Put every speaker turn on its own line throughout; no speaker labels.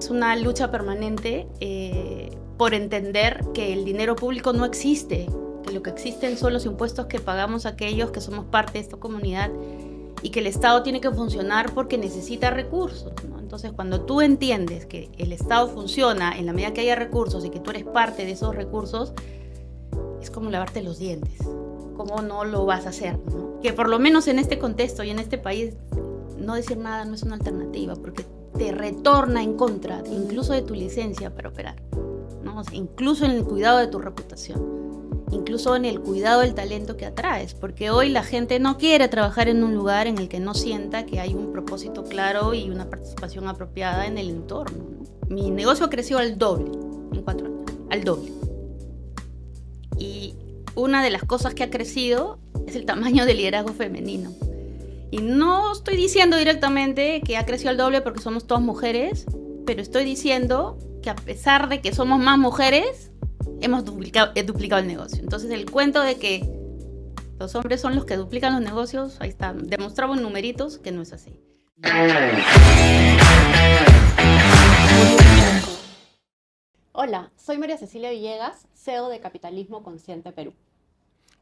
Es una lucha permanente por entender que el dinero público no existe, que lo que existen son los impuestos que pagamos aquellos que somos parte de esta comunidad y que el Estado tiene que funcionar porque necesita recursos, ¿no? Entonces, cuando tú entiendes que el Estado funciona en la medida que haya recursos y que tú eres parte de esos recursos, es como lavarte los dientes. ¿Cómo no lo vas a hacer, ¿no? Que por lo menos en este contexto y en este país, no decir nada no es una alternativa, porque te retorna en contra, incluso de tu licencia para operar, ¿no? O sea, incluso en el cuidado de tu reputación, incluso en el cuidado del talento que atraes, porque hoy la gente no quiere trabajar en un lugar en el que no sienta que hay un propósito claro y una participación apropiada en el entorno, ¿no? Mi negocio ha crecido al doble en 4 años, al doble. Y una de las cosas que ha crecido es el tamaño del liderazgo femenino. Y no estoy diciendo directamente que ha crecido al doble porque somos todas mujeres, pero estoy diciendo que a pesar de que somos más mujeres, hemos duplicado el negocio. Entonces el cuento de que los hombres son los que duplican los negocios, ahí está, demostrado en numeritos que no es así.
Hola, soy María Cecilia Villegas, CEO de Capitalismo Consciente Perú.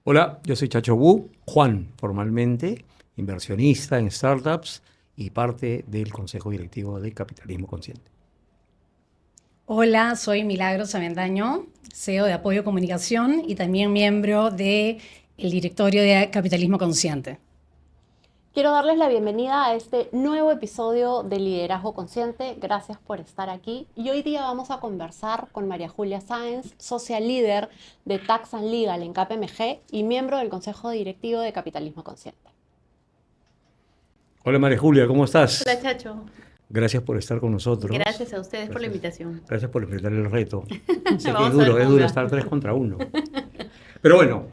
Hola, yo soy Chacho Wu, Juan formalmente, inversionista en startups y parte del Consejo Directivo de Capitalismo Consciente.
Hola, soy Milagros Avendaño, CEO de Apoyo Comunicación y también miembro del directorio de Capitalismo Consciente.
Quiero darles la bienvenida a este nuevo episodio de Liderazgo Consciente. Gracias por estar aquí. Y hoy día vamos a conversar con María Julia Sáenz, socia líder de Tax and Legal en KPMG y miembro del Consejo Directivo de Capitalismo Consciente.
Hola María Julia, ¿cómo estás?
Hola, Chacho.
Gracias por estar con nosotros.
Gracias a ustedes por la invitación.
Gracias por enfrentar el reto. Sé que
Vamos
es
a ver cómo
duro
va.
estar 3 contra 1. Pero bueno,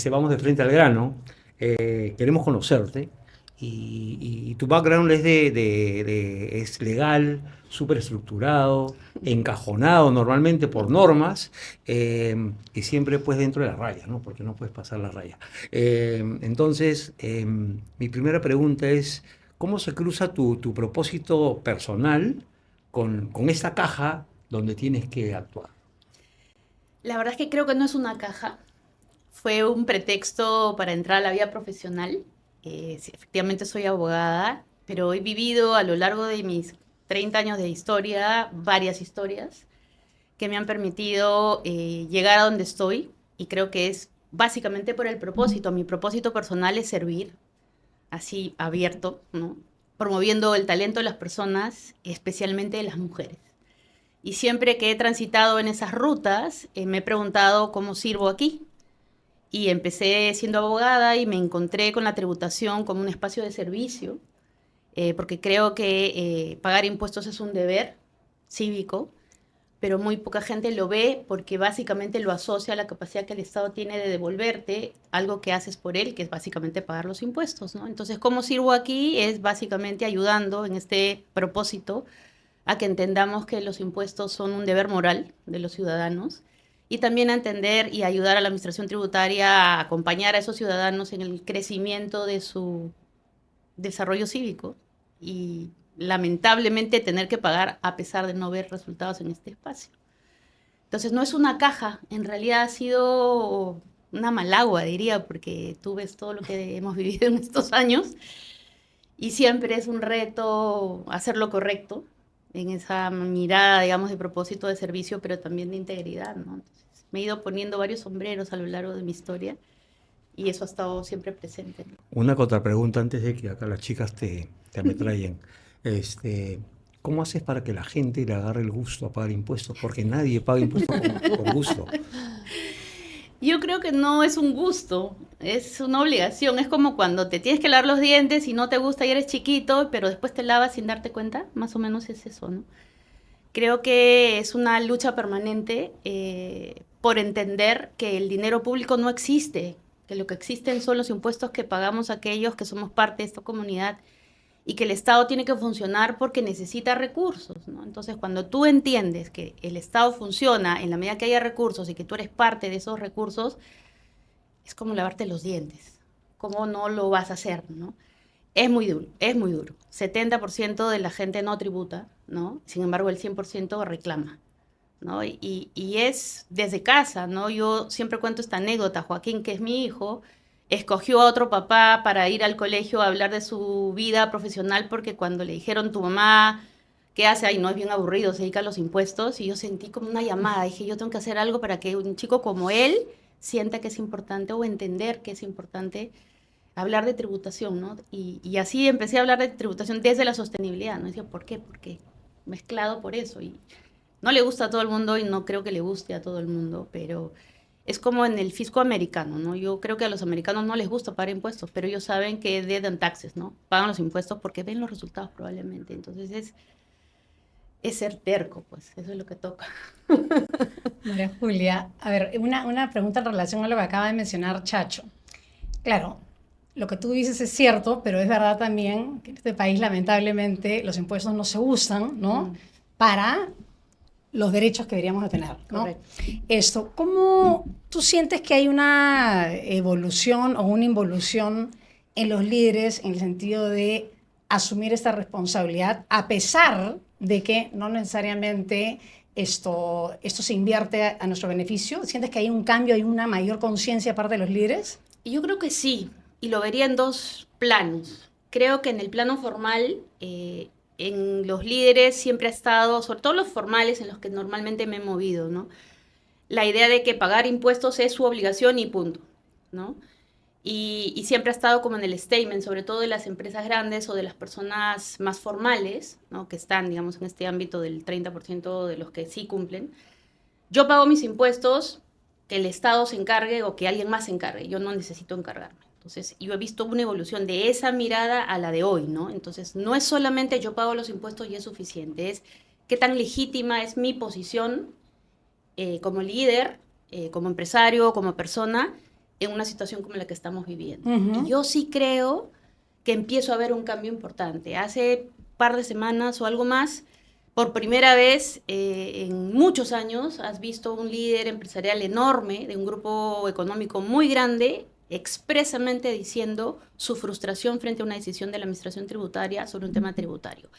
vamos de frente al grano. Queremos conocerte y tu background es es legal, súper estructurado, encajonado normalmente por normas y siempre pues dentro de la raya, ¿no? Porque no puedes pasar la raya. Entonces, mi primera pregunta es, ¿cómo se cruza tu propósito personal con esta caja donde tienes que actuar?
La verdad es que creo que no es una caja. Fue un pretexto para entrar a la vida profesional. Sí, efectivamente soy abogada, pero he vivido a lo largo de mis 30 años de historia varias historias que me han permitido llegar a donde estoy, y creo que es básicamente por el propósito. Mi propósito personal es servir, así abierto, ¿no? Promoviendo el talento de las personas, especialmente de las mujeres. Y siempre que he transitado en esas rutas, me he preguntado cómo sirvo aquí. Y empecé siendo abogada y me encontré con la tributación como un espacio de servicio, porque creo que pagar impuestos es un deber cívico, pero muy poca gente lo ve porque básicamente lo asocia a la capacidad que el Estado tiene de devolverte algo que haces por él, que es básicamente pagar los impuestos, ¿no? Entonces, ¿cómo sirvo aquí? Es básicamente ayudando en este propósito a que entendamos que los impuestos son un deber moral de los ciudadanos, y también a entender y ayudar a la administración tributaria a acompañar a esos ciudadanos en el crecimiento de su desarrollo cívico y lamentablemente tener que pagar a pesar de no ver resultados en este espacio. Entonces no es una caja, en realidad ha sido una malagua, diría, porque tú ves todo lo que hemos vivido en estos años y siempre es un reto hacer lo correcto en esa mirada, digamos, de propósito de servicio, pero también de integridad, ¿no? Entonces, me he ido poniendo varios sombreros a lo largo de mi historia y eso ha estado siempre presente, ¿no?
Una contrapregunta antes de que acá las chicas te ametrallen. ¿Cómo haces para que la gente le agarre el gusto a pagar impuestos? Porque nadie paga impuestos con gusto.
Yo creo que no es un gusto, es una obligación. Es como cuando te tienes que lavar los dientes y no te gusta y eres chiquito, pero después te lavas sin darte cuenta. Más o menos es eso, ¿no? Creo que es una lucha permanente por entender que el dinero público no existe, que lo que existen son los impuestos que pagamos aquellos que somos parte de esta comunidad y que el Estado tiene que funcionar porque necesita recursos, ¿no? Entonces, cuando tú entiendes que el Estado funciona en la medida que haya recursos y que tú eres parte de esos recursos, es como lavarte los dientes. ¿Cómo no lo vas a hacer, no? Es muy duro, es muy duro. 70% de la gente no tributa, ¿no? Sin embargo, el 100% reclama, ¿no? Y es desde casa, ¿no? Yo siempre cuento esta anécdota. Joaquín, que es mi hijo, escogió a otro papá para ir al colegio a hablar de su vida profesional porque cuando le dijeron tu mamá, ¿qué hace? Ay, no, es bien aburrido, se dedica a los impuestos. Y yo sentí como una llamada. Dije, yo tengo que hacer algo para que un chico como él sienta que es importante o entender que es importante hablar de tributación, ¿no? Y así empecé a hablar de tributación desde la sostenibilidad, ¿no? Decía, ¿por qué? Porque mezclado por eso. Y no le gusta a todo el mundo y no creo que le guste a todo el mundo, pero es como en el fisco americano, ¿no? Yo creo que a los americanos no les gusta pagar impuestos, pero ellos saben que deben taxes, ¿no? Pagan los impuestos porque ven los resultados probablemente. Entonces es ser terco, pues, eso es lo que toca.
María Julia, a ver, una pregunta en relación a lo que acaba de mencionar Chacho. Claro, lo que tú dices es cierto, pero es verdad también que en este país lamentablemente los impuestos no se usan, ¿no? Para los derechos que deberíamos de tener, ¿no?
Correcto.
Esto, ¿cómo tú sientes que hay una evolución o una involución en los líderes en el sentido de asumir esta responsabilidad a pesar de que no necesariamente esto se invierte a nuestro beneficio? ¿Sientes que hay un cambio, hay una mayor conciencia parte de los líderes?
Y yo creo que sí, y lo vería en dos planos. Creo que en el plano formal, en los líderes siempre ha estado, sobre todo los formales en los que normalmente me he movido, ¿no? La idea de que pagar impuestos es su obligación y punto, ¿no? Y siempre ha estado como en el statement, sobre todo de las empresas grandes o de las personas más formales, ¿no? Que están, digamos, en este ámbito del 30% de los que sí cumplen. Yo pago mis impuestos, que el Estado se encargue o que alguien más se encargue. Yo no necesito encargarme. Entonces, yo he visto una evolución de esa mirada a la de hoy, ¿no? Entonces, no es solamente yo pago los impuestos y es suficiente, es qué tan legítima es mi posición como líder, como empresario, como persona, en una situación como la que estamos viviendo. Y yo sí creo que empiezo a ver un cambio importante. Hace un par de semanas o algo más, por primera vez en muchos años, has visto un líder empresarial enorme de un grupo económico muy grande expresamente diciendo su frustración frente a una decisión de la administración tributaria sobre un tema tributario.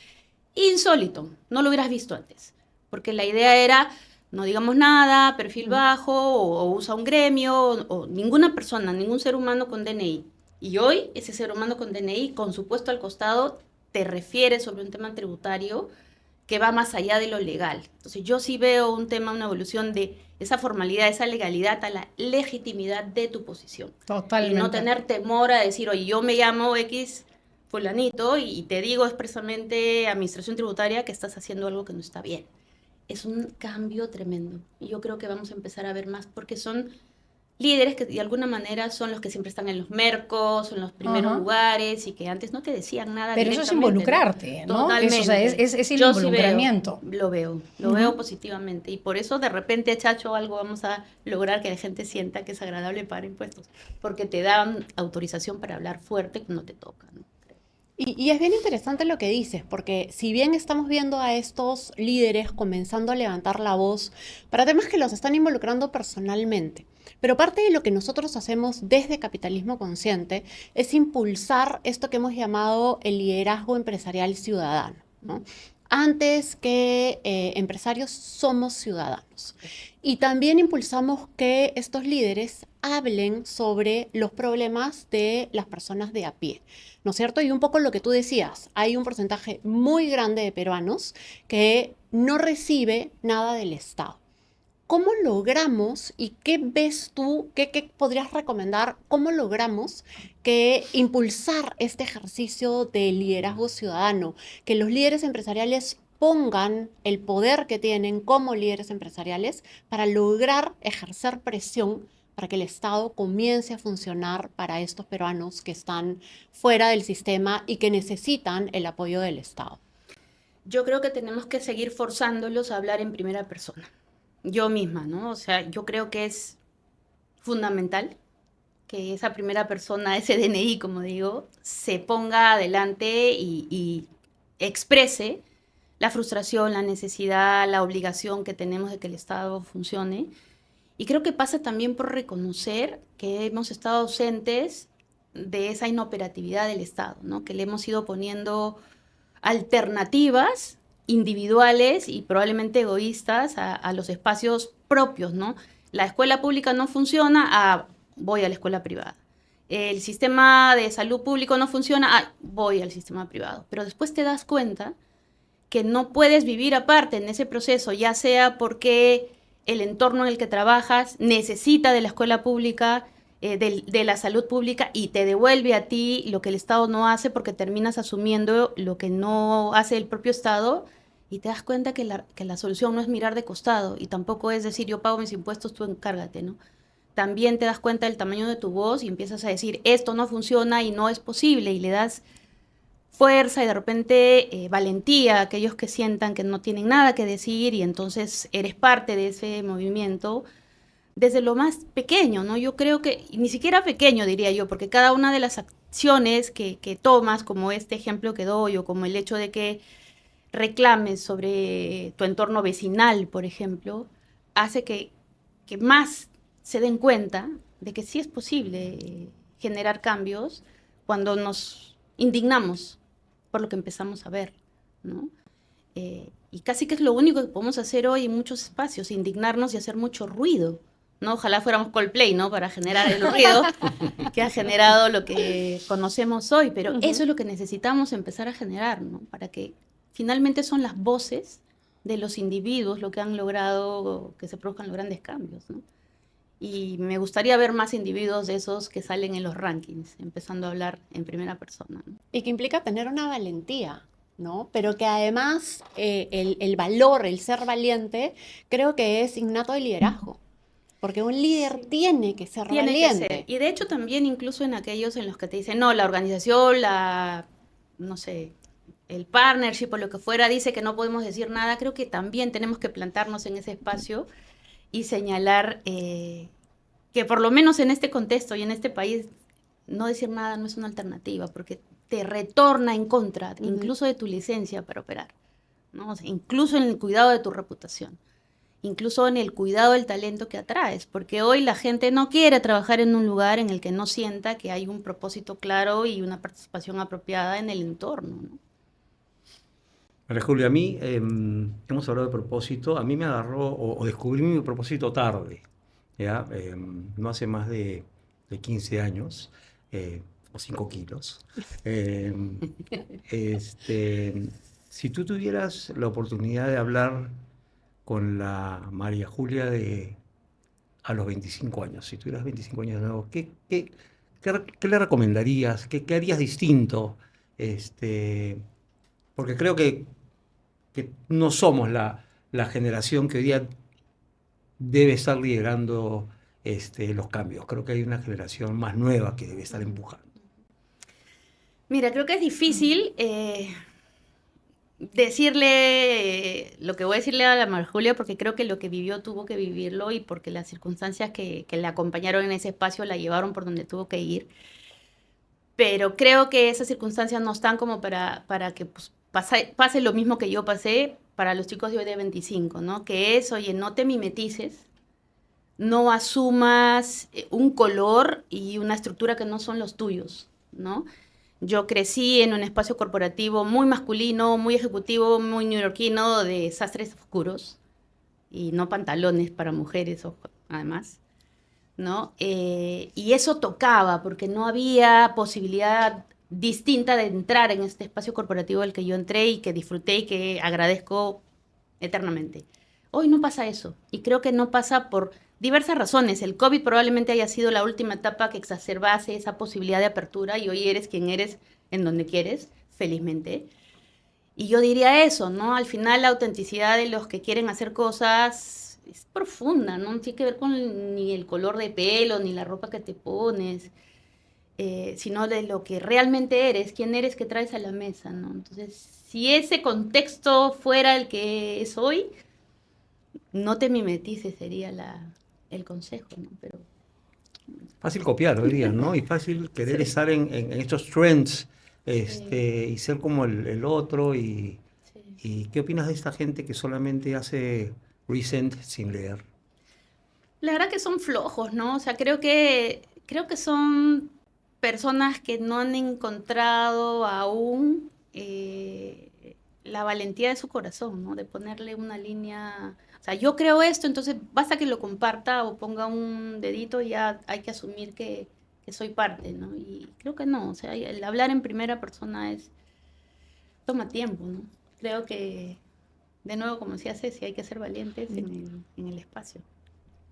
Insólito, no lo hubieras visto antes, porque la idea era no digamos nada, perfil bajo, o usa un gremio, o ninguna persona, ningún ser humano con DNI. Y hoy ese ser humano con DNI, con su puesto al costado, te refiere sobre un tema tributario que va más allá de lo legal. Entonces yo sí veo un tema, una evolución de esa formalidad, esa legalidad a la legitimidad de tu posición.
Totalmente.
Y no tener temor a decir, oye, yo me llamo X fulanito y te digo expresamente, administración tributaria, que estás haciendo algo que no está bien. Es un cambio tremendo. Y yo creo que vamos a empezar a ver más porque son líderes que de alguna manera son los que siempre están en los mercos, en los primeros lugares y que antes no te decían nada.
Pero eso es involucrarte, ¿no?
Totalmente.
Eso, o sea, es el
Yo
involucramiento.
Sí lo veo positivamente. Y por eso de repente, Chacho, algo vamos a lograr que la gente sienta que es agradable pagar impuestos. Porque te dan autorización para hablar fuerte cuando te toca, ¿no?
Y es bien interesante lo que dices, porque si bien estamos viendo a estos líderes comenzando a levantar la voz para temas que los están involucrando personalmente, pero parte de lo que nosotros hacemos desde Capitalismo Consciente es impulsar esto que hemos llamado el liderazgo empresarial ciudadano, ¿no? Antes que empresarios somos ciudadanos. Y también impulsamos que estos líderes hablen sobre los problemas de las personas de a pie, ¿no es cierto? Y un poco lo que tú decías, hay un porcentaje muy grande de peruanos que no recibe nada del Estado. ¿Cómo logramos y qué ves tú, qué podrías recomendar, cómo logramos que impulsar este ejercicio de liderazgo ciudadano, que los líderes empresariales pongan el poder que tienen como líderes empresariales para lograr ejercer presión para que el Estado comience a funcionar para estos peruanos que están fuera del sistema y que necesitan el apoyo del Estado?
Yo creo que tenemos que seguir forzándolos a hablar en primera persona. Yo misma, ¿no? O sea, yo creo que es fundamental que esa primera persona, ese DNI, como digo, se ponga adelante y exprese la frustración, la necesidad, la obligación que tenemos de que el Estado funcione. Y creo que pasa también por reconocer que hemos estado ausentes de esa inoperatividad del Estado, ¿no? Que le hemos ido poniendo alternativas individuales y probablemente egoístas a los espacios propios, ¿no? La escuela pública no funciona, voy a la escuela privada. El sistema de salud público no funciona, voy al sistema privado. Pero después te das cuenta que no puedes vivir aparte en ese proceso, ya sea porque el entorno en el que trabajas necesita de la escuela pública, de la salud pública, y te devuelve a ti lo que el Estado no hace porque terminas asumiendo lo que no hace el propio Estado, y te das cuenta que la solución no es mirar de costado y tampoco es decir yo pago mis impuestos, tú encárgate, ¿no? También te das cuenta del tamaño de tu voz y empiezas a decir esto no funciona y no es posible, y le das fuerza y de repente valentía a aquellos que sientan que no tienen nada que decir, y entonces eres parte de ese movimiento desde lo más pequeño, ¿no? Yo creo que, ni siquiera pequeño diría yo, porque cada una de las acciones que tomas, como este ejemplo que doy, o como el hecho de que reclames sobre tu entorno vecinal, por ejemplo, hace que más se den cuenta de que sí es posible generar cambios cuando nos indignamos por lo que empezamos a ver, ¿no? Y casi que es lo único que podemos hacer hoy en muchos espacios, indignarnos y hacer mucho ruido, ¿no? Ojalá fuéramos Coldplay, ¿no? Para generar el ruido que ha generado lo que conocemos hoy, pero eso es lo que necesitamos empezar a generar, ¿no? Para que finalmente son las voces de los individuos lo que han logrado que se produzcan los grandes cambios, ¿no? Y me gustaría ver más individuos de esos que salen en los rankings, empezando a hablar en primera persona, ¿no?
Y que implica tener una valentía, ¿no? Pero que además el valor, el ser valiente, creo que es innato del liderazgo. Porque un líder tiene que ser valiente.
Que ser. Y de hecho también incluso en aquellos en los que te dicen, no, la organización, no sé, el partnership o lo que fuera, dice que no podemos decir nada, creo que también tenemos que plantarnos en ese espacio y señalar que por lo menos en este contexto y en este país, no decir nada no es una alternativa, porque te retorna en contra, incluso de tu licencia para operar, ¿no? O sea, incluso en el cuidado de tu reputación, incluso en el cuidado del talento que atraes, porque hoy la gente no quiere trabajar en un lugar en el que no sienta que hay un propósito claro y una participación apropiada en el entorno, ¿no?
María Julia, a mí, hemos hablado de propósito, a mí me agarró o descubrí mi propósito tarde, ¿ya? No hace más de 15 años, o 5 kilos. Si tú tuvieras la oportunidad de hablar con la María Julia a los 25 años, si tuvieras 25 años de nuevo, ¿qué le recomendarías? ¿Qué harías distinto? Porque creo que no somos la generación que hoy día debe estar liderando los cambios. Creo que hay una generación más nueva que debe estar empujando.
Mira, creo que es difícil decirle lo que voy a decirle a la María Julia, porque creo que lo que vivió tuvo que vivirlo, y porque las circunstancias que la acompañaron en ese espacio la llevaron por donde tuvo que ir. Pero creo que esas circunstancias no están como para que pues, pase lo mismo que yo pasé para los chicos de hoy de 25, ¿no? Que es, oye, no te mimetices, no asumas un color y una estructura que no son los tuyos, ¿no? Yo crecí en un espacio corporativo muy masculino, muy ejecutivo, muy neoyorquino, de sastres oscuros y no pantalones para mujeres, además, ¿no? Y eso tocaba porque no había posibilidad distinta de entrar en este espacio corporativo al que yo entré y que disfruté y que agradezco eternamente. Hoy no pasa eso, y creo que no pasa por diversas razones. El COVID probablemente haya sido la última etapa que exacerbase esa posibilidad de apertura, y hoy eres quien eres en donde quieres, felizmente. Y yo diría eso, ¿no? Al final la autenticidad de los que quieren hacer cosas es profunda, ¿no? No tiene que ver con ni el color de pelo, ni la ropa que te pones, sino de lo que realmente eres, quién eres que traes a la mesa, ¿no? Entonces, si ese contexto fuera el que es hoy, no te mimetices, sería el consejo, ¿no? Pero
Fácil copiar hoy día, ¿no? Y fácil querer estar en estos trends, y ser como el otro. ¿Y qué opinas de esta gente que solamente hace recent sin leer?
la verdad que son flojos, ¿no? O sea, creo que son personas que no han encontrado aún la valentía de su corazón, ¿no? De ponerle una línea. O sea, yo creo esto, entonces basta que lo comparta o ponga un dedito y ya hay que asumir que soy parte, ¿no? Y creo que no, o sea, el hablar en primera persona toma tiempo, ¿no? Creo que, de nuevo, como decía Ceci, hay que ser valientes en el espacio.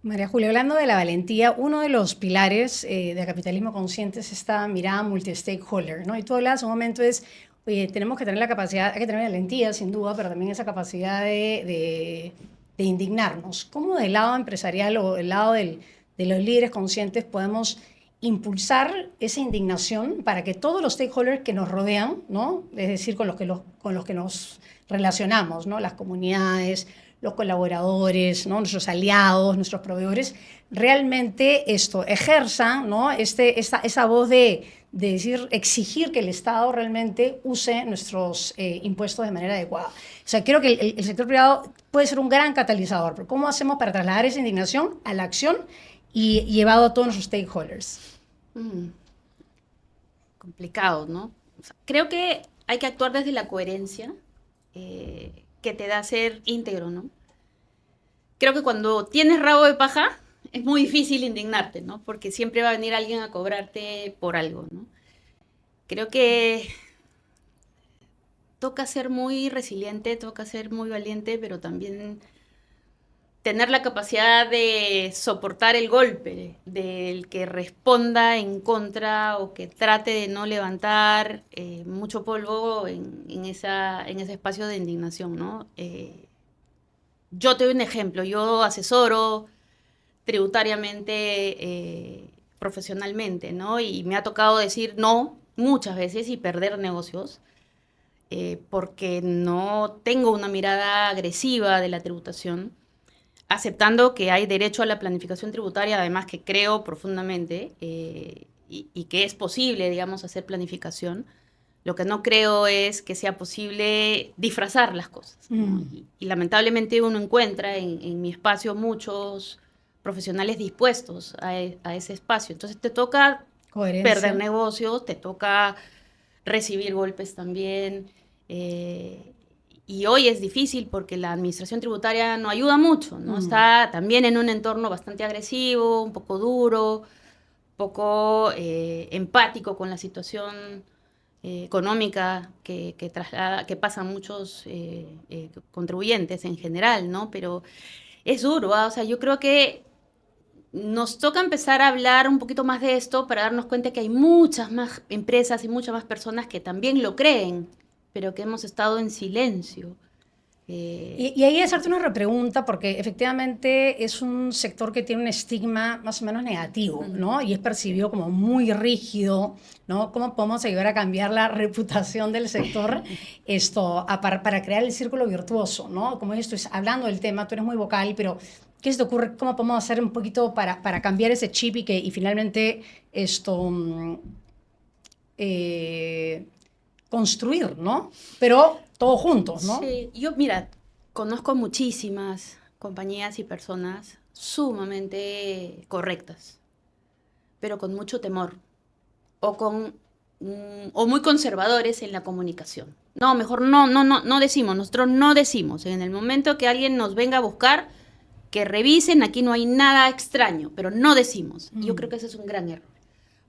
María Julia, hablando de la valentía, uno de los pilares de capitalismo consciente es esta mirada multi-stakeholder, ¿no? Y tú hablabas un momento oye, tenemos que tener la capacidad, hay que tener valentía, sin duda, pero también esa capacidad de indignarnos. ¿Cómo del lado empresarial o del lado de los líderes conscientes podemos impulsar esa indignación para que todos los stakeholders que nos rodean, ¿no? Es decir, con los que nos relacionamos, ¿no? Las comunidades, los colaboradores, ¿no? Nuestros aliados, nuestros proveedores, realmente ejerzan, ¿no? Esa voz de decir, exigir que el Estado realmente use nuestros impuestos de manera adecuada. O sea, creo que el sector privado puede ser un gran catalizador, pero ¿cómo hacemos para trasladar esa indignación a la acción y llevado a todos nuestros stakeholders?
Complicado, ¿no? O sea, creo que hay que actuar desde la coherencia que te da ser íntegro, ¿no? Creo que cuando tienes rabo de paja es muy difícil indignarte, ¿no? Porque siempre va a venir alguien a cobrarte por algo, ¿no? Creo que toca ser muy resiliente, toca ser muy valiente, pero también tener la capacidad de soportar el golpe del que responda en contra o que trate de no levantar mucho polvo en ese espacio de indignación, ¿no? Yo te doy un ejemplo, yo asesoro tributariamente, profesionalmente, ¿no? Y me ha tocado decir no muchas veces y perder negocios porque no tengo una mirada agresiva de la tributación, aceptando que hay derecho a la planificación tributaria, además que creo profundamente y que es posible, digamos, hacer planificación. Lo que no creo es que sea posible disfrazar las cosas, ¿no? Y lamentablemente uno encuentra en mi espacio muchos profesionales dispuestos a ese espacio. Entonces te toca perder negocios, te toca recibir golpes también. Y hoy es difícil porque la administración tributaria no ayuda mucho, ¿no? Está también en un entorno bastante agresivo, un poco duro, poco empático con la situación económica que pasan muchos contribuyentes en general, ¿no? Pero es duro, ¿ah? O sea, yo creo que nos toca empezar a hablar un poquito más de esto para darnos cuenta que hay muchas más empresas y muchas más personas que también lo creen, pero que hemos estado en silencio.
Y ahí hacerte una repregunta, porque efectivamente es un sector que tiene un estigma más o menos negativo, ¿no? Y es percibido como muy rígido, ¿no? ¿Cómo podemos ayudar a cambiar la reputación del sector para crear el círculo virtuoso, ¿no? Como esto es hablando del tema, tú eres muy vocal, pero ¿qué se te ocurre? ¿Cómo podemos hacer un poquito para cambiar ese chip y finalmente construir, ¿no? Pero todos juntos, ¿no?
Sí, yo, mira, conozco muchísimas compañías y personas sumamente correctas, pero con mucho temor, o muy conservadores en la comunicación. No, mejor no decimos, nosotros no decimos. En el momento que alguien nos venga a buscar, que revisen, aquí no hay nada extraño, pero no decimos. Yo creo que ese es un gran error,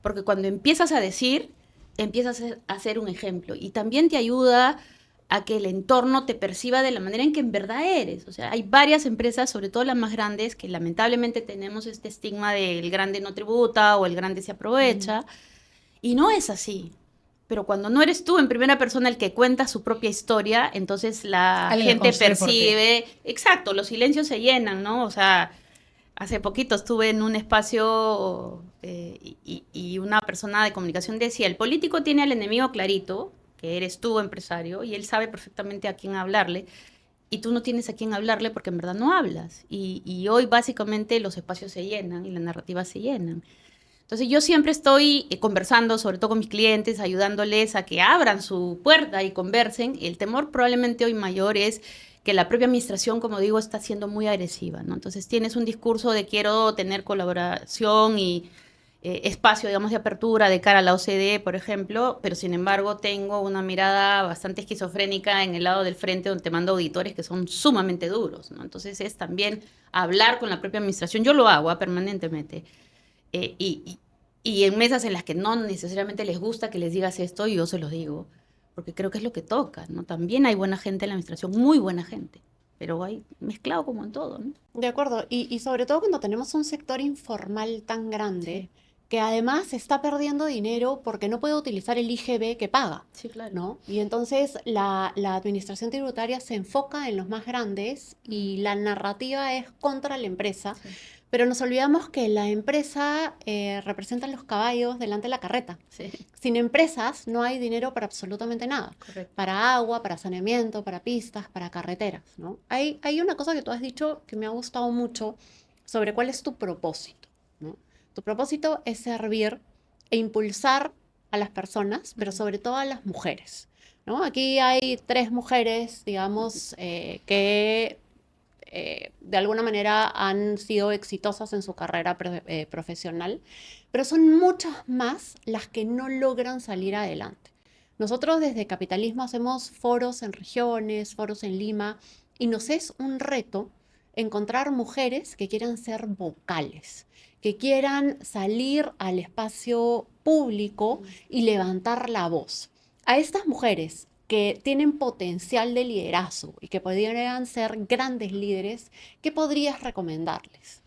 porque cuando empiezas a decir, empiezas a ser un ejemplo y también te ayuda a que el entorno te perciba de la manera en que en verdad eres. O sea, hay varias empresas, sobre todo las más grandes, que lamentablemente tenemos este estigma de el grande no tributa o el grande se aprovecha, y no es así. Pero cuando no eres tú en primera persona el que cuenta su propia historia, entonces la gente percibe, exacto, los silencios se llenan, ¿no? O sea, hace poquito estuve en un espacio y una persona de comunicación decía, el político tiene al enemigo clarito, que eres tú, empresario, y él sabe perfectamente a quién hablarle, y tú no tienes a quién hablarle porque en verdad no hablas. Y hoy básicamente los espacios se llenan y las narrativas se llenan. Entonces yo siempre estoy conversando, sobre todo con mis clientes, ayudándoles a que abran su puerta y conversen. El temor probablemente hoy mayor es que la propia administración, como digo, está siendo muy agresiva, ¿no? Entonces tienes un discurso de quiero tener colaboración y espacio, digamos, de apertura de cara a la OCDE, por ejemplo, pero sin embargo tengo una mirada bastante esquizofrénica en el lado del frente donde te mando auditores que son sumamente duros, ¿no? Entonces es también hablar con la propia administración. Yo lo hago permanentemente. Eh, y, y- y en mesas en las que no necesariamente les gusta que les digas esto, yo se los digo, porque creo que es lo que toca, ¿no? También hay buena gente en la administración, muy buena gente, pero hay mezclado como en todo, ¿no?
De acuerdo, y sobre todo cuando tenemos un sector informal tan grande que además está perdiendo dinero porque no puede utilizar el IGB que paga,
Sí, claro.
¿no? Y entonces la administración tributaria se enfoca en los más grandes y la narrativa es contra la empresa,
Sí,
pero nos olvidamos que la empresa representa los caballos delante de la carreta.
sí,
Sin empresas no hay dinero para absolutamente nada.
correcto.
Para agua, para saneamiento, para pistas, para carreteras, ¿no? Hay una cosa que tú has dicho que me ha gustado mucho sobre cuál es tu propósito, ¿no? Tu propósito es servir e impulsar a las personas, pero sobre todo a las mujeres, ¿no? Aquí hay 3 mujeres, digamos, que de alguna manera han sido exitosas en su carrera profesional, pero son muchas más las que no logran salir adelante. Nosotros desde Capitalismo hacemos foros en regiones, foros en Lima, y nos es un reto encontrar mujeres que quieran ser vocales, que quieran salir al espacio público y levantar la voz. A estas mujeres que tienen potencial de liderazgo y que podrían ser grandes líderes, ¿qué podrías recomendarles?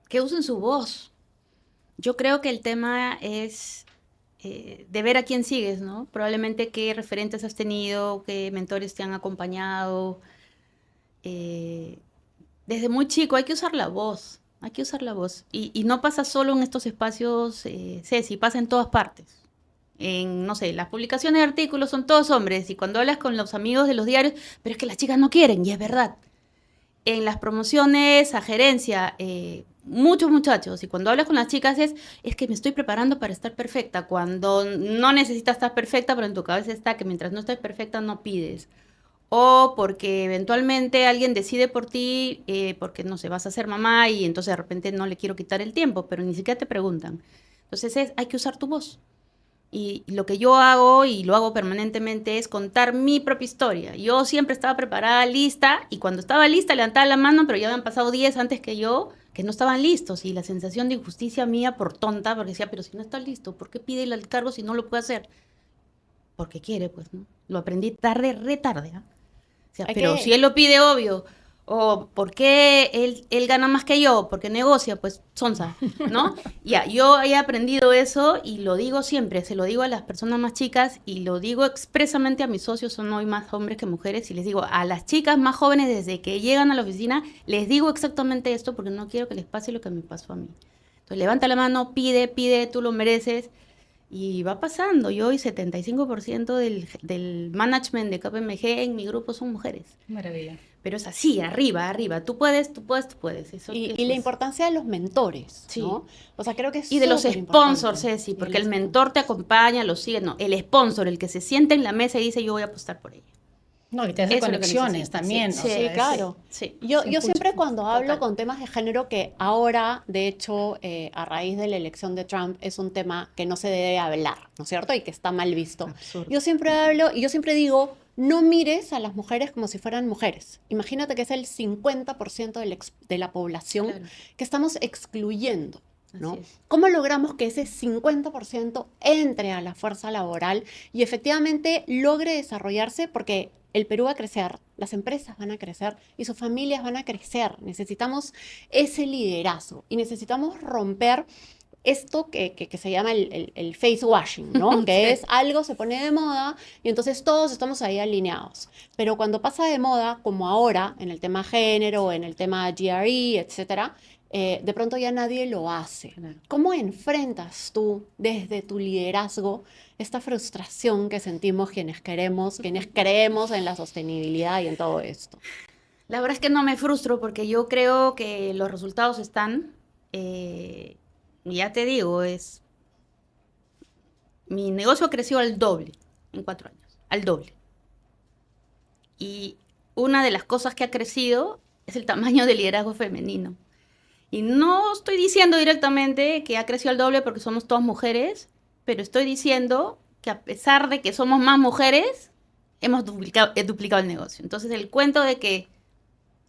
Que usen su voz. Yo creo que el tema es de ver a quién sigues, ¿no? Probablemente qué referentes has tenido, qué mentores te han acompañado. Eh, Desde muy chico hay que usar la voz, hay que usar la voz. Y no pasa solo en estos espacios, Ceci, pasa en todas partes. En, no sé, las publicaciones de artículos son todos hombres y cuando hablas con los amigos de los diarios, pero es que las chicas no quieren y es verdad. En las promociones a gerencia, muchos muchachos, y cuando hablas con las chicas es que me estoy preparando para estar perfecta, cuando no necesitas estar perfecta, pero en tu cabeza está que mientras no estés perfecta no pides. O porque eventualmente alguien decide por ti, porque no sé, vas a ser mamá y entonces de repente no le quiero quitar el tiempo, pero ni siquiera te preguntan. Entonces hay que usar tu voz. Y lo que yo hago, y lo hago permanentemente, es contar mi propia historia. Yo siempre estaba preparada, lista, y cuando estaba lista levantaba la mano, pero ya habían pasado 10 antes que yo, que no estaban listos. Y la sensación de injusticia mía por tonta, porque decía, pero si no está listo, ¿por qué pide el cargo si no lo puede hacer? Porque quiere, pues, ¿no? Lo aprendí tarde, re tarde, ¿ah? O sea,
Hay
pero si
que,
él lo pide, obvio. O ¿por qué él gana más que yo? Porque negocia, pues sonsa, ¿no? Ya, yo he aprendido eso y lo digo siempre, se lo digo a las personas más chicas y lo digo expresamente a mis socios, son hoy más hombres que mujeres, y les digo a las chicas más jóvenes desde que llegan a la oficina, les digo exactamente esto porque no quiero que les pase lo que me pasó a mí. Entonces levanta la mano, pide, tú lo mereces. Y va pasando. Yo hoy 75% del management de KPMG en mi grupo son mujeres.
Maravilla.
Pero es así, arriba, arriba. Tú puedes, tú puedes, tú puedes.
y la importancia de los mentores,
Sí.
¿no? O sea, creo que es
Y de los
súper
sponsors,
importante.
Ceci,
Y de
porque el
los
mentor te
sponsors.
acompaña, lo sigue. No, el sponsor, el que se siente en la mesa y dice, yo voy a apostar por ella.
No, y te hace
Eso es lo que
conexiones
necesita,
también.
sí,
O
sí,
sea,
Sí,
es-
claro.
Sí.
Yo,
se
yo
impulsa.
siempre cuando hablo
Total.
con temas de género, que ahora, de hecho, a raíz de la elección de Trump, es un tema que no se debe hablar, ¿no es cierto? Y que está mal visto.
Absurdo.
Yo siempre hablo y yo siempre digo, no mires a las mujeres como si fueran mujeres. Imagínate que es el 50% de la población
Claro.
que estamos excluyendo, ¿no?
Así es.
¿Cómo logramos que ese 50% entre a la fuerza laboral y efectivamente logre desarrollarse? Porque el Perú va a crecer, las empresas van a crecer y sus familias van a crecer. Necesitamos ese liderazgo y necesitamos romper esto que se llama el face washing, ¿no? Que
Sí.
es algo se pone de moda y entonces todos estamos ahí alineados. Pero cuando pasa de moda, como ahora, en el tema género, en el tema GRE, etcétera, de pronto ya nadie lo hace.
Claro.
¿Cómo enfrentas tú desde tu liderazgo esta frustración que sentimos quienes quienes creemos en la sostenibilidad y en todo esto?
La verdad es que no me frustro porque yo creo que los resultados están. Ya te digo, mi negocio creció al doble en 4 años, al doble. Y una de las cosas que ha crecido es el tamaño del liderazgo femenino. Y no estoy diciendo directamente que ha crecido el doble porque somos todas mujeres, pero estoy diciendo que a pesar de que somos más mujeres, hemos duplicado el negocio. Entonces el cuento de que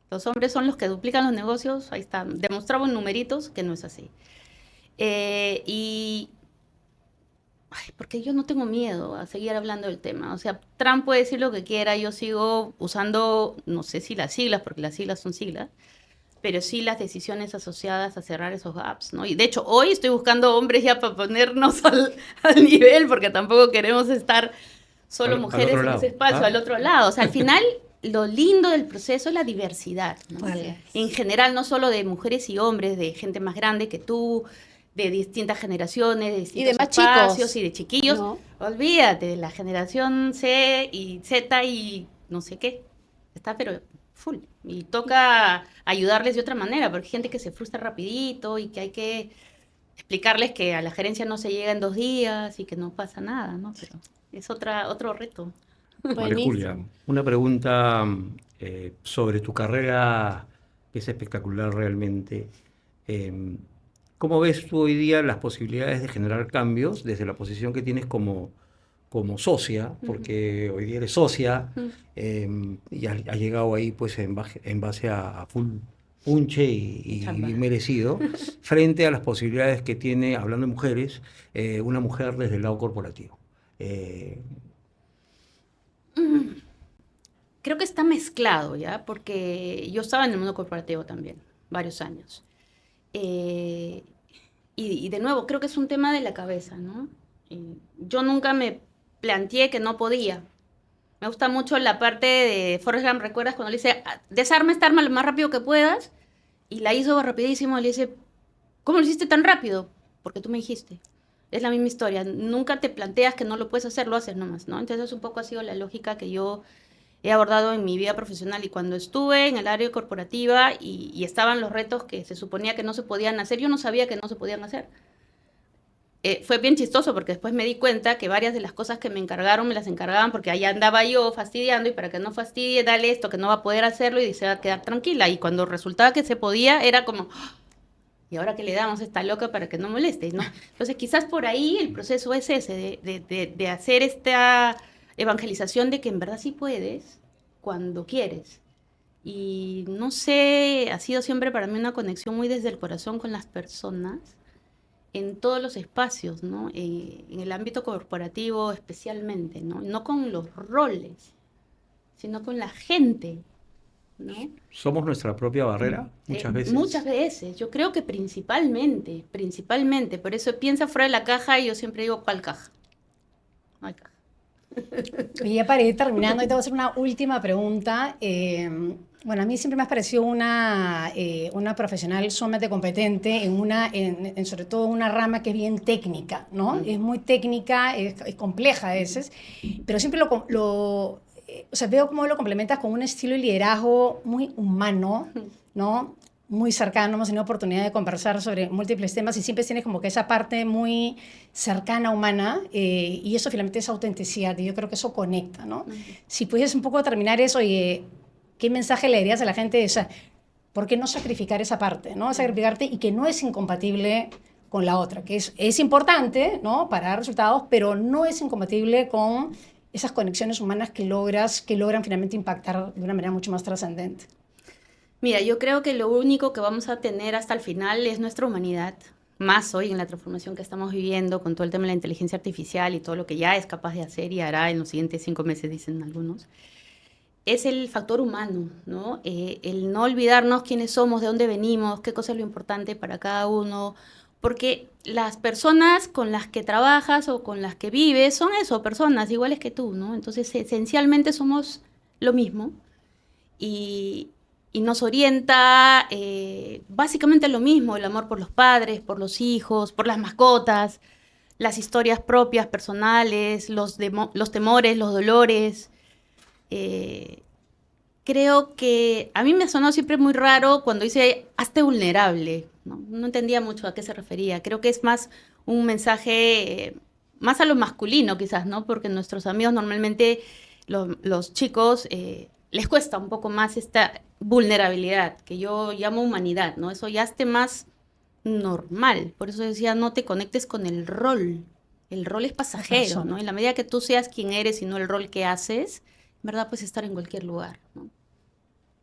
los hombres son los que duplican los negocios, ahí está, demostrado en numeritos que no es así. Porque yo no tengo miedo a seguir hablando del tema. O sea, Trump puede decir lo que quiera, yo sigo usando, no sé si las siglas, porque las siglas son siglas, pero sí las decisiones asociadas a cerrar esos gaps, ¿no? Y de hecho, hoy estoy buscando hombres ya para ponernos al nivel, porque tampoco queremos estar solo mujeres en ese espacio, al otro lado. O sea, al final, lo lindo del proceso es la diversidad, ¿no?
Vale.
En general, no solo de mujeres y hombres, de gente más grande que tú, de distintas generaciones, de distintos
de más
espacios
chicos,
y de chiquillos.
¿no?
Olvídate de la generación C y Z y no sé qué. Está pero full. Y toca ayudarles de otra manera, porque hay gente que se frustra rapidito y que hay que explicarles que a la gerencia no se llega en 2 días y que no pasa nada, ¿no? Pero es otro reto.
María Julia, una pregunta sobre tu carrera, que es espectacular realmente. ¿Cómo ves tú hoy día las posibilidades de generar cambios desde la posición que tienes como socia? Porque hoy día eres socia y has llegado ahí pues en base a full punche y bien merecido, frente a las posibilidades que tiene, hablando de mujeres, una mujer desde el lado corporativo.
Creo que está mezclado, ¿ya? Porque yo estaba en el mundo corporativo también, varios años. Y de nuevo, creo que es un tema de la cabeza, ¿no? Yo nunca me planteé que no podía. Me gusta mucho la parte de Forrest Gump, ¿recuerdas? Cuando le dice, desarma esta arma lo más rápido que puedas, y la hizo rapidísimo, le dice, ¿cómo lo hiciste tan rápido? Porque tú me dijiste. Es la misma historia, nunca te planteas que no lo puedes hacer, lo haces nomás, ¿no? Entonces un poco ha sido la lógica que yo he abordado en mi vida profesional, y cuando estuve en el área corporativa y estaban los retos que se suponía que no se podían hacer, yo no sabía que no se podían hacer. Fue bien chistoso porque después me di cuenta que varias de las cosas que me encargaron, me las encargaban porque allá andaba yo fastidiando, y para que no fastidie, dale esto, que no va a poder hacerlo y se va a quedar tranquila. Y cuando resultaba que se podía, era como, ¿y ahora qué le damos a esta loca para que no moleste? ¿No? Entonces quizás por ahí el proceso es ese, de hacer esta evangelización de que en verdad sí puedes cuando quieres. Y no sé, ha sido siempre para mí una conexión muy desde el corazón con las personas, en todos los espacios, ¿no? En el ámbito corporativo especialmente, ¿no? No con los roles, sino con la gente, ¿no?
¿Somos nuestra propia barrera muchas veces?
Muchas veces, yo creo que principalmente, por eso piensa fuera de la caja, y yo siempre digo, ¿cuál caja? No hay caja.
Y ya para ir terminando, y te voy a hacer una última pregunta. Bueno, a mí siempre me has parecido una profesional sumamente competente en sobre todo una rama que es bien técnica, ¿no? Es muy técnica, es compleja a veces, pero siempre o sea, veo cómo lo complementas con un estilo de liderazgo muy humano, ¿no? Muy cercano. Hemos tenido oportunidad de conversar sobre múltiples temas y siempre tienes como que esa parte muy cercana, humana, y eso finalmente es autenticidad, y yo creo que eso conecta, ¿no? Si pudieses un poco terminar eso, ¿qué mensaje le darías a la gente? O sea, ¿por qué no sacrificar esa parte, ¿no? Sacrificarte, y que no es incompatible con la otra, que es importante, ¿no? Para dar resultados, pero no es incompatible con esas conexiones humanas que logran finalmente impactar de una manera mucho más trascendente.
Mira, yo creo que lo único que vamos a tener hasta el final es nuestra humanidad, más hoy en la transformación que estamos viviendo con todo el tema de la inteligencia artificial y todo lo que ya es capaz de hacer y hará en los siguientes 5 meses, dicen algunos. Es el factor humano, ¿no? El no olvidarnos quiénes somos, de dónde venimos, qué cosa es lo importante para cada uno, porque las personas con las que trabajas o con las que vives son eso, personas iguales que tú, ¿no? Entonces, esencialmente somos lo mismo, y nos orienta básicamente lo mismo: el amor por los padres, por los hijos, por las mascotas, las historias propias, personales, los temores, los dolores. Creo que a mí me sonó siempre muy raro cuando dice hazte vulnerable, ¿no? No entendía mucho a qué se refería. Creo que es más un mensaje más a lo masculino quizás, ¿no? Porque nuestros amigos normalmente, los chicos, les cuesta un poco más esta vulnerabilidad, que yo llamo humanidad, ¿no? Eso ya esté más normal. Por eso decía, no te conectes con el rol. El rol es pasajero, ¿no? En la medida que tú seas quien eres y no el rol que haces, en verdad puedes estar en cualquier lugar, ¿no?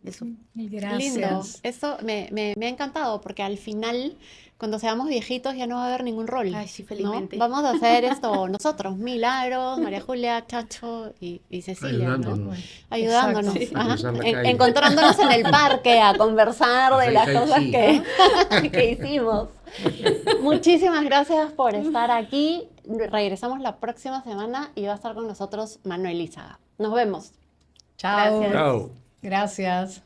Eso.
Gracias.
Lindo. Eso me ha encantado porque al final, cuando seamos viejitos, ya no va a haber ningún rol.
Ay, sí,
¿no?
felizmente.
Vamos a hacer esto nosotros, Milagros, María Julia, Chacho y Cecilia, ¿no?
Ayudándonos.
Ayudándonos,
Exacto.
ajá.
A cruzar la calle.
Encontrándonos en el parque a conversar de
Hacer
las
tai
cosas
chi.
que hicimos. Muchísimas gracias por estar aquí. Regresamos la próxima semana y va a estar con nosotros Manuel Izaga. Nos vemos.
Chao.
Gracias.
Chao.
Gracias.